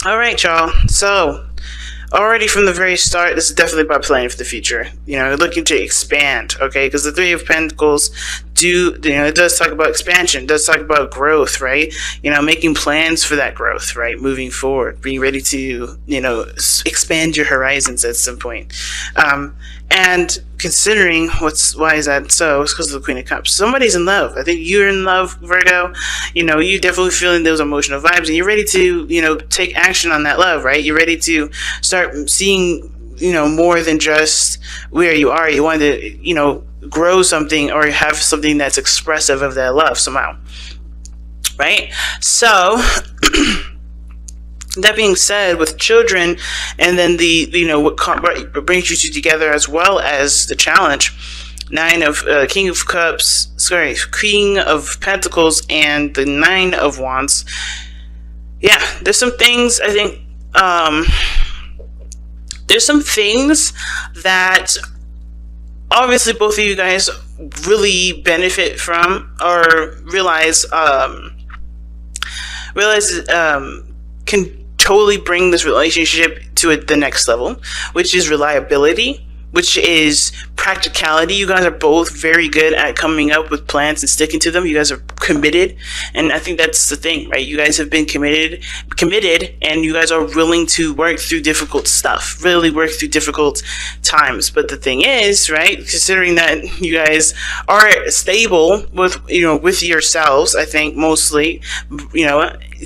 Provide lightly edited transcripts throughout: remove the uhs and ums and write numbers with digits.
All right, y'all. So, already from the very start, this is definitely about planning for the future. Looking to expand, okay? Because the Three of Pentacles it does talk about expansion, it does talk about growth, right? Making plans for that growth, right? Moving forward, being ready to, expand your horizons at some point. And considering why is that so? It's because of the Queen of Cups. Somebody's in love. I think you're in love, Virgo. You're definitely feeling those emotional vibes, and you're ready to, take action on that love, right? You're ready to start seeing, more than just where you are. You want to, grow something or have something that's expressive of that love somehow, right? So, that being said, with children, and then what brings you two together, as well as the challenge, King of Pentacles, and the Nine of Wands. Yeah, there's some things I think. There's some things that obviously both of you guys really benefit from, or realize can totally bring this relationship to the next level, which is reliability, which is practicality. You guys are both very good at coming up with plans and sticking to them. You guys are committed, and I think that's the thing, right? You guys have been committed, and you guys are willing to work through difficult stuff, really work through difficult times. But the thing is, right, considering that you guys are stable with yourselves, I think mostly,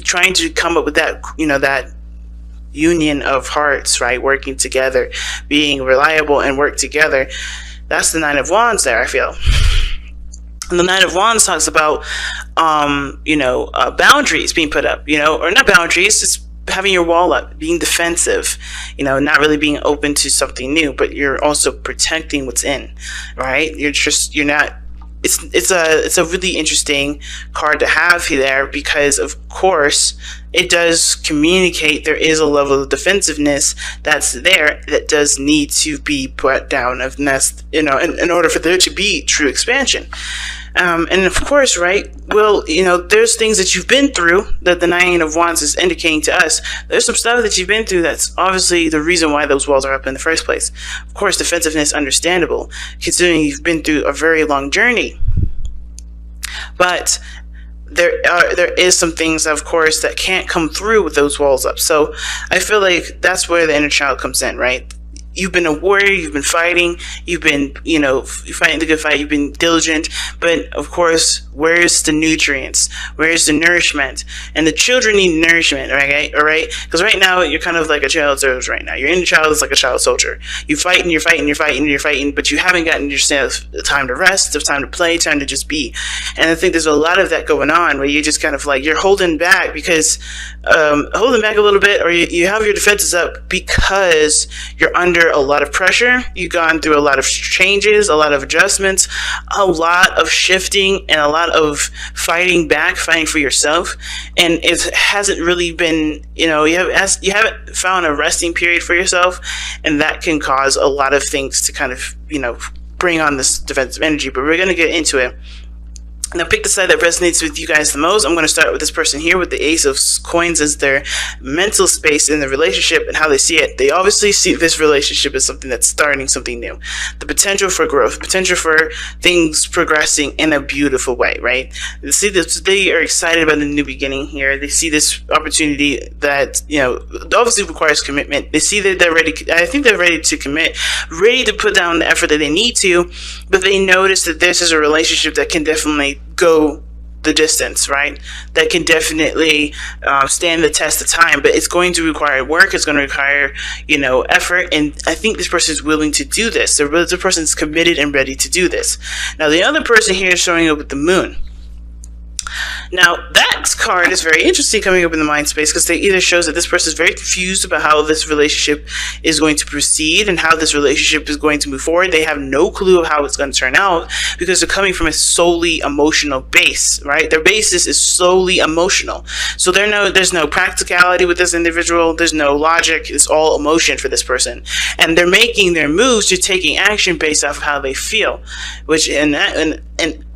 trying to come up with that, that union of hearts, right? Working together, being reliable and work together. That's the Nine of Wands there, I feel. And the Nine of Wands talks about, boundaries being put up, or not boundaries, just having your wall up, being defensive, not really being open to something new, but you're also protecting what's in, right? You're not. It's a really interesting card to have there, because of course it does communicate there is a level of defensiveness that's there that does need to be put down of nest, in order for there to be true expansion. And of course, right, well, there's things that you've been through that the Nine of Wands is indicating to us. There's some stuff that you've been through that's obviously the reason why those walls are up in the first place. Of course, defensiveness, understandable, considering you've been through a very long journey. But there is some things, of course, that can't come through with those walls up. So I feel like that's where the inner child comes in, right? You've been a warrior, you've been fighting, you've been, fighting the good fight, you've been diligent, but of course, where's the nutrients? Where's the nourishment? And the children need nourishment, right? All right? Because right now, you're kind of like a child soldier right now. Your inner child is like a child soldier. You're fighting, but you haven't gotten yourself the time to rest, the time to play, time to just be. And I think there's a lot of that going on, where you just kind of like, you're holding back because, holding back a little bit, or you have your defenses up because you're under a lot of pressure. You've gone through a lot of changes, a lot of adjustments, a lot of shifting, and a lot of fighting for yourself. And it hasn't really been, you haven't found a resting period for yourself, and that can cause a lot of things to kind of, bring on this defensive energy. But we're going to get into it. Now, pick the side that resonates with you guys the most. I'm going to start with this person here with the Ace of Coins as their mental space in the relationship and how they see it. They obviously see this relationship as something that's starting something new. The potential for growth, potential for things progressing in a beautiful way, right? They see this, they are excited about the new beginning here. They see this opportunity that, obviously requires commitment. They see that they're ready. I think they're ready to commit, ready to put down the effort that they need to, but they notice that this is a relationship that can definitely go the distance, right? That can definitely stand the test of time, but it's going to require work. It's going to require, effort. And I think this person is willing to do this. The person is committed and ready to do this. Now, the other person here is showing up with the Moon. Now, that card is very interesting coming up in the mind space, because it either shows that this person is very confused about how this relationship is going to proceed and how this relationship is going to move forward. They have no clue of how it's going to turn out, because they're coming from a solely emotional base, right? Their basis is solely emotional. So there's no practicality with this individual. There's no logic. It's all emotion for this person. And they're making their moves to taking action based off of how they feel, which and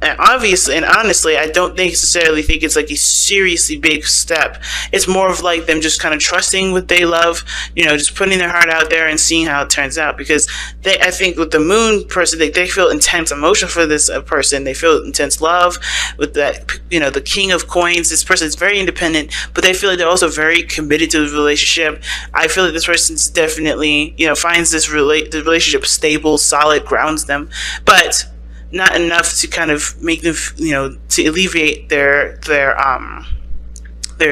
And obviously and honestly, I don't necessarily think it's like a seriously big step. It's more of like them just kind of trusting what they love, just putting their heart out there and seeing how it turns out. Because I think with the moon person, they feel intense emotion for this person. They feel intense love with that, the king of coins. This person is very independent, but they feel like they're also very committed to the relationship. I feel like this person's definitely, finds the relationship stable, solid, grounds them, but not enough to kind of make them, to alleviate their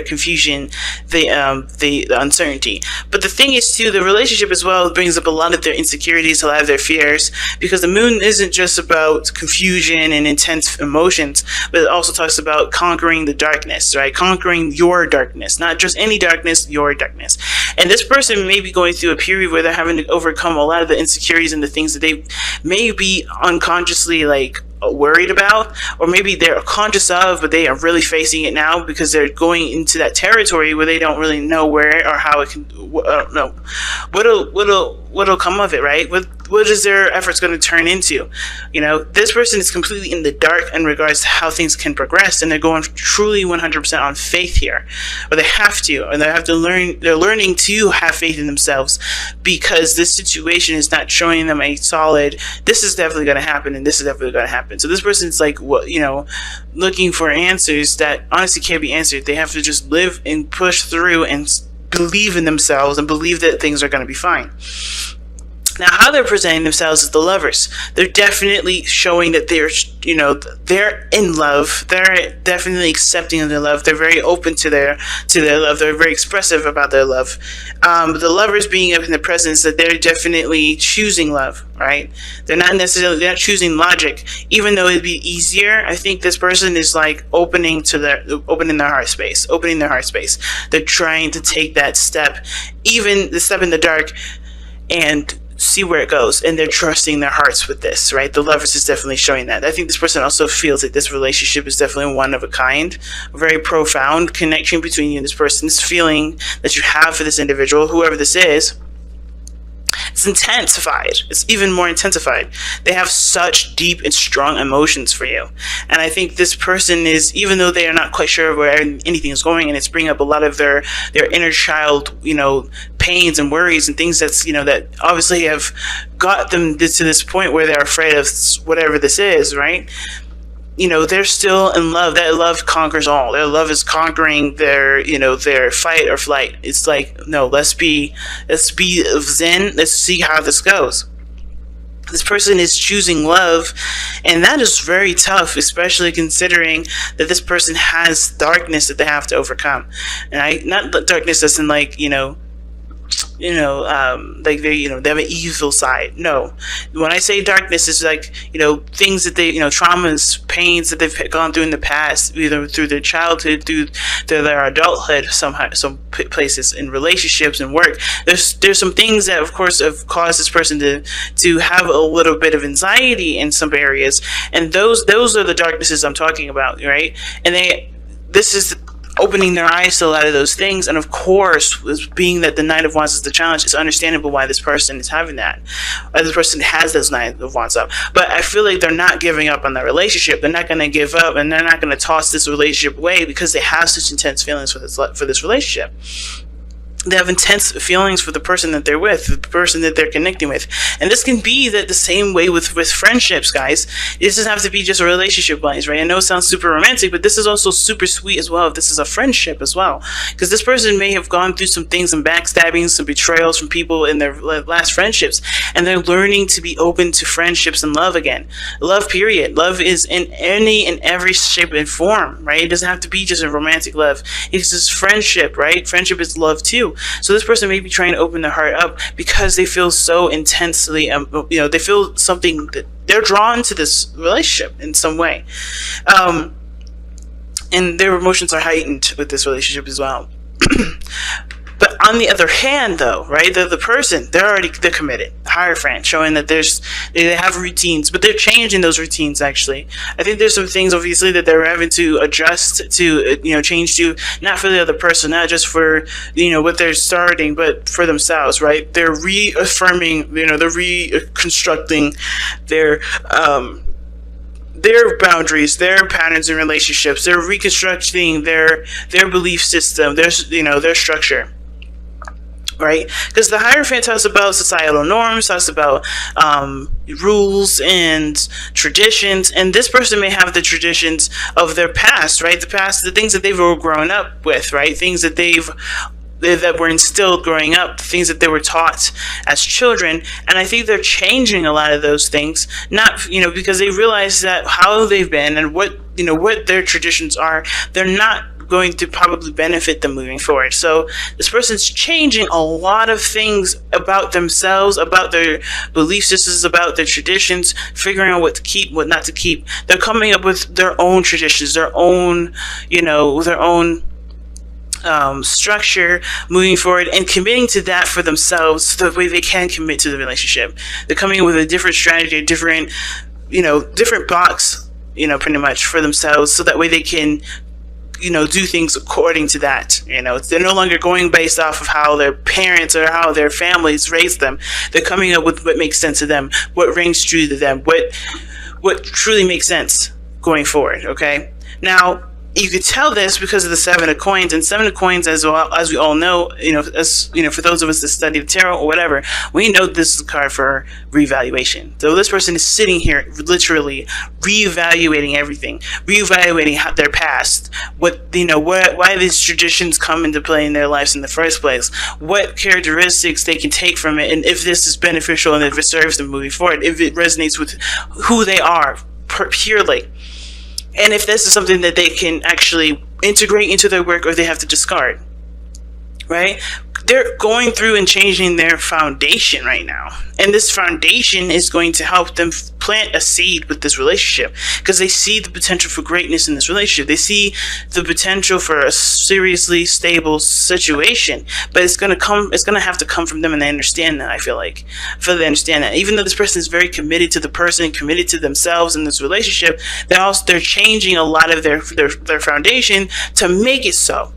confusion, the uncertainty. But the thing is too, the relationship as well brings up a lot of their insecurities, a lot of their fears, because the moon isn't just about confusion and intense emotions, but it also talks about conquering the darkness, right? Conquering your darkness, not just any darkness, your darkness. And this person may be going through a period where they're having to overcome a lot of the insecurities and the things that they may be unconsciously worried about, or maybe they're conscious of, but they are really facing it now because they're going into that territory where they don't really know where or how it can, no, what'll come of it, right? What is their efforts going to turn into? This person is completely in the dark in regards to how things can progress, and they're going truly 100% on faith here, or they have to, and they have to learn. They're learning to have faith in themselves because this situation is not showing them a solid. This is definitely going to happen, and this is definitely going to happen. So this person's looking for answers that honestly can't be answered. They have to just live and push through and believe in themselves and believe that things are going to be fine. Now, how they're presenting themselves as the lovers, they're definitely showing that they're in love. They're definitely accepting of their love. They're very open to their love. They're very expressive about their love. The lovers being up in the presence, that they're definitely choosing love, right? They're not choosing logic, even though it'd be easier. I think this person is opening their heart space. They're trying to take that step, even the step in the dark, and see where it goes, and they're trusting their hearts with this, right? The lovers is definitely showing that. I think this person also feels that this relationship is definitely one of a kind, a very profound connection between you and this person. This feeling that you have for this individual, whoever this is, it's intensified. It's even more intensified. They have such deep and strong emotions for you. And I think this person is, even though they are not quite sure where anything is going, and it's bringing up a lot of their inner child, pains and worries and things that obviously have got them to this point where they're afraid of whatever this is, right? They're still in love. That love conquers all. Their love is conquering their fight or flight. It's no, let's be zen. Let's see how this goes. This person is choosing love, and that is very tough, especially considering that this person has darkness that they have to overcome. And not darkness as in they have an evil side. No, when I say darkness, it's things that they, traumas, pains that they've gone through in the past, either through their childhood, through their adulthood, some places in relationships and work. There's some things that, of course, have caused this person to have a little bit of anxiety in some areas, and those are the darknesses I'm talking about, right? And this is opening their eyes to a lot of those things. And of course, being that the Knight of Wands is the challenge, it's understandable why this person is having that. Why this person has those Knight of Wands up. But I feel like they're not giving up on that relationship. They're not going to give up, and they're not going to toss this relationship away because they have such intense feelings for this relationship. They have intense feelings for the person that they're with, the person that they're connecting with. And this can be the same way with friendships, guys. It doesn't have to be just a relationship wise, right? I know it sounds super romantic, but this is also super sweet as well if this is a friendship as well. Because this person may have gone through some things, some backstabbing, some betrayals from people in their last friendships, and they're learning to be open to friendships and love again. Love, period. Love is in any and every shape and form, right? It doesn't have to be just a romantic love. It's just friendship, right? Friendship is love too. So this person may be trying to open their heart up because they feel so intensely, they feel something that they're drawn to this relationship in some way. And their emotions are heightened with this relationship as well. But on the other hand, though, right, the person, they're committed. The Hierophant, showing that they have routines, but they're changing those routines, actually. I think there's some things, obviously, that they're having to adjust to, change to, not for the other person, not just for, what they're starting, but for themselves, right? They're reaffirming, they're reconstructing their their boundaries, their patterns in relationships. They're reconstructing their belief system, their structure. Right? Because the Hierophant talks about societal norms, talks about rules and traditions, and this person may have the traditions of their past, right? The things that they've grown up with, right? Things that that were instilled growing up, things that they were taught as children, and I think they're changing a lot of those things, not because they realize that how they've been and what their traditions are, they're not going to probably benefit them moving forward. So this person's changing a lot of things about themselves, about their belief systems, about their traditions, figuring out what to keep, what not to keep. They're coming up with their own traditions, their own structure moving forward, and committing to that for themselves so the way they can commit to the relationship. They're coming up with a different strategy, a different box, pretty much for themselves, so that way they can do things according to that. They're no longer going based off of how their parents or how their families raised them. They're coming up with what makes sense to them, what rings true to them, what truly makes sense going forward. Okay, now you could tell this because of the Seven of Coins, and Seven of Coins, as well as we all know, for those of us that study the tarot or whatever, we know this is a card for reevaluation. So this person is sitting here literally reevaluating everything, reevaluating their past, why these traditions come into play in their lives in the first place, what characteristics they can take from it, and if this is beneficial and if it serves them moving forward, if it resonates with who they are purely. And if this is something that they can actually integrate into their work or they have to discard, right? They're going through and changing their foundation right now. And this foundation is going to help them plant a seed with this relationship, because they see the potential for greatness in this relationship. They see the potential for a seriously stable situation, but it's going to have to come from them, and they understand that. I feel they understand that. Even though this person is very committed to the person, committed to themselves in this relationship, they're changing a lot of their foundation to make it so,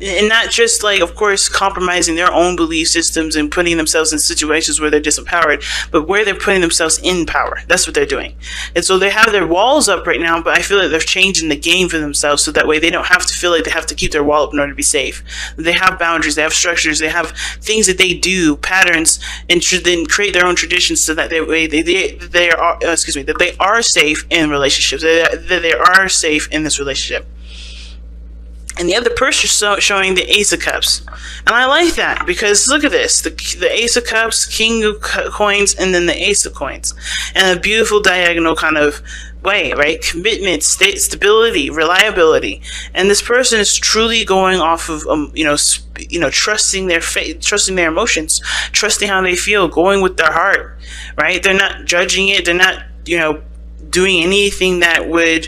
and not just of course, compromising their own belief systems and putting themselves in situations where they're disempowered, but where they're putting themselves in power. That's what they're doing. And so they have their walls up right now, but I feel like they're changing the game for themselves, so that way they don't have to feel like they have to keep their wall up in order to be safe. They have boundaries, they have structures, they have things that they do, patterns, and then create their own traditions, so that they are safe in relationships, that they are safe in this relationship. And the other person is showing the Ace of Cups. And I like that, because look at this. The Ace of Cups, King of Coins, and then the Ace of Coins. And a beautiful diagonal kind of way, right? Commitment, stability, reliability. And this person is truly going off of, trusting their faith, trusting their emotions, trusting how they feel, going with their heart, right? They're not judging it. They're not, doing anything that would,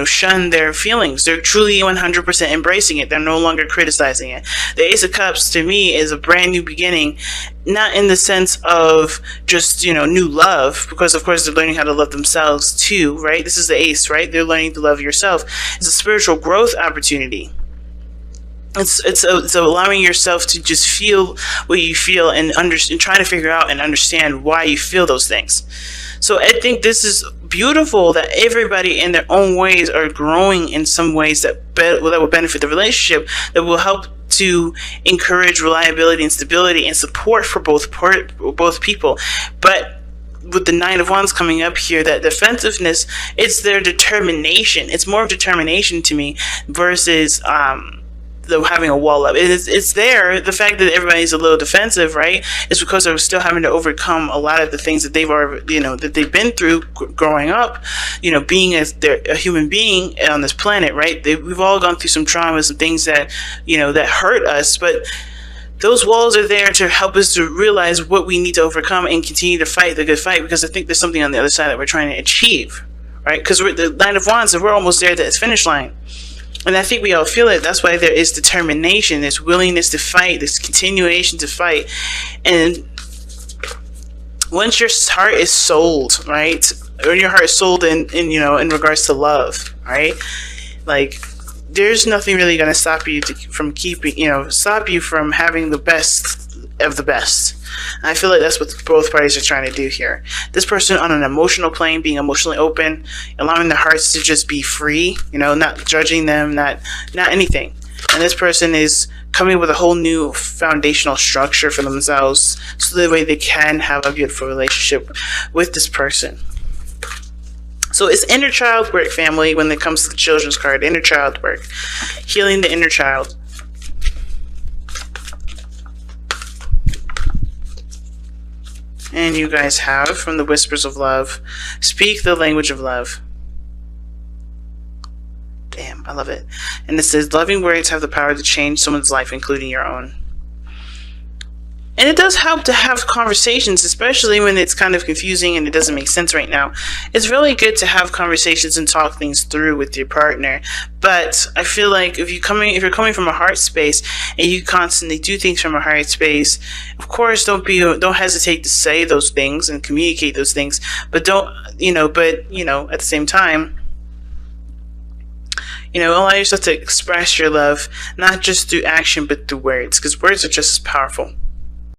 shun their feelings. They're truly 100% embracing it. They're no longer criticizing it. The Ace of Cups, to me, is a brand new beginning, not in the sense of just, new love, because of course they're learning how to love themselves too, right? This is the Ace, right? They're learning to love yourself. It's a spiritual growth opportunity. It's allowing yourself to just feel what you feel and trying to figure out and understand why you feel those things. So I think this is beautiful that everybody in their own ways are growing in some ways that will benefit the relationship, that will help to encourage reliability and stability and support for both people. But with the Nine of Wands coming up here, that defensiveness, it's their determination. It's more of determination to me versus having a wall up. It's there. The fact that everybody's a little defensive, right, is because they're still having to overcome a lot of the things that they've already, that they've been through growing up, being a human being on this planet, right? We've all gone through some traumas and things that, that hurt us, but those walls are there to help us to realize what we need to overcome and continue to fight the good fight, because I think there's something on the other side that we're trying to achieve, right? Because the Nine of Wands, and we're almost there at the finish line. And I think we all feel it. That's why there is determination, this willingness to fight, this continuation to fight. And once your heart is sold, right? Or your heart is sold in regards to love, right? There's nothing really going to stop you from having the best of the best. And I feel like that's what both parties are trying to do here. This person on an emotional plane, being emotionally open, allowing their hearts to just be free, not judging them, not anything. And this person is coming with a whole new foundational structure for themselves, so that way they can have a beautiful relationship with this person. So it's inner child work, family, when it comes to the children's card. Inner child work. Healing the inner child. And you guys have, from the Whispers of Love, speak the language of love. Damn, I love it. And it says, loving words have the power to change someone's life, including your own. And it does help to have conversations, especially when it's kind of confusing and it doesn't make sense right now. It's really good to have conversations and talk things through with your partner. But I feel like if you're coming from a heart space and you constantly do things from a heart space, of course, don't hesitate to say those things and communicate those things. But at the same time, allow yourself to express your love, not just through action, but through words, because words are just as powerful.